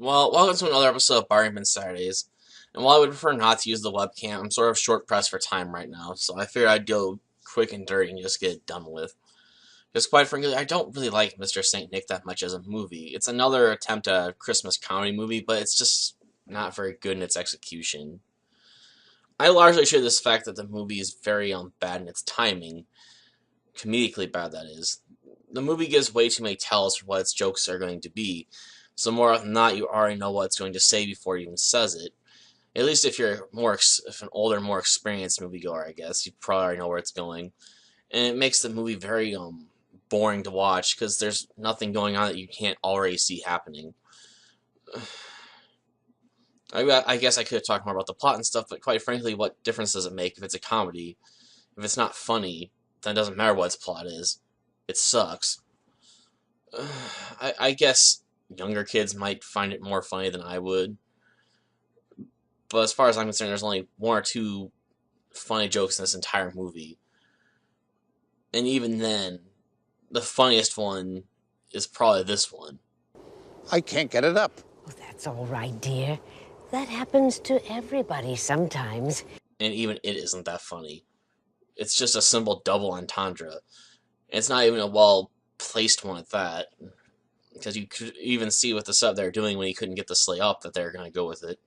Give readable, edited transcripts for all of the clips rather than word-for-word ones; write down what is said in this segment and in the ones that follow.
Well, welcome to another episode of Barrington Saturdays. And while I would prefer not to use the webcam, I'm sort of short pressed for time right now, so I figured I'd go quick and dirty and just get it done with. Because quite frankly, I don't really like Mr. Saint Nick that much as a movie. It's another attempt at a Christmas comedy movie, but it's just not very good in its execution. I largely share this fact that the movie is very bad in its timing, comedically bad that is. The movie gives way too many tells for what its jokes are going to be, so more often than not, you already know what it's going to say before it even says it. At least if you're if an older, more experienced moviegoer, I guess you probably already know where it's going, and it makes the movie very boring to watch because there's nothing going on that you can't already see happening. I guess I could have talked more about the plot and stuff, but quite frankly, what difference does it make if it's a comedy? If it's not funny, then it doesn't matter what its plot is. It sucks. I guess younger kids might find it more funny than I would. But as far as I'm concerned, there's only one or two funny jokes in this entire movie. And even then, the funniest one is probably this one. I can't get it up. Oh, that's all right, dear. That happens to everybody sometimes. And even it isn't that funny. It's just a simple double entendre. And it's not even a well-placed one at that. Because you could even see with the sub they're doing when he couldn't get the sleigh up that they're going to go with it.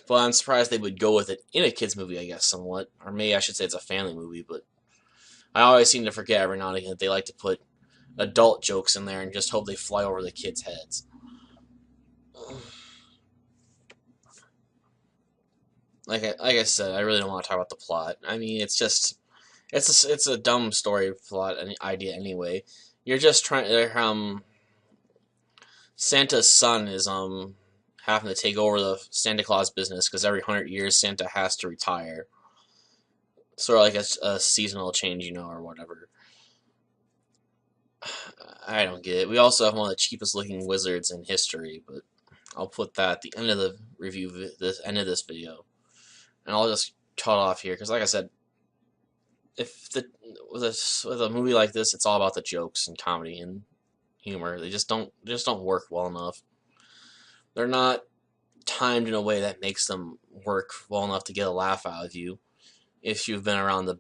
But I'm surprised they would go with it in a kid's movie, I guess, somewhat. Or maybe I should say it's a family movie, but I always seem to forget every now and again that they like to put adult jokes in there and just hope they fly over the kids' heads. Like I said, I really don't want to talk about the plot. I mean, it's a dumb story plot and idea anyway. You're just trying. Santa's son is having to take over the Santa Claus business because every 100 years Santa has to retire. Sort of like a seasonal change, or whatever. I don't get it. We also have one of the cheapest looking wizards in history, but I'll put that at the end of the review, the end of this video. And I'll just cut off here, because like I said, with a movie like this, it's all about the jokes and comedy and humor. They just don't work well enough. They're not timed in a way that makes them work well enough to get a laugh out of you. If you've been around the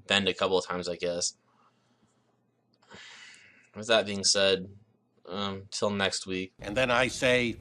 bend a couple of times, I guess. With that being said, till next week. And then I say,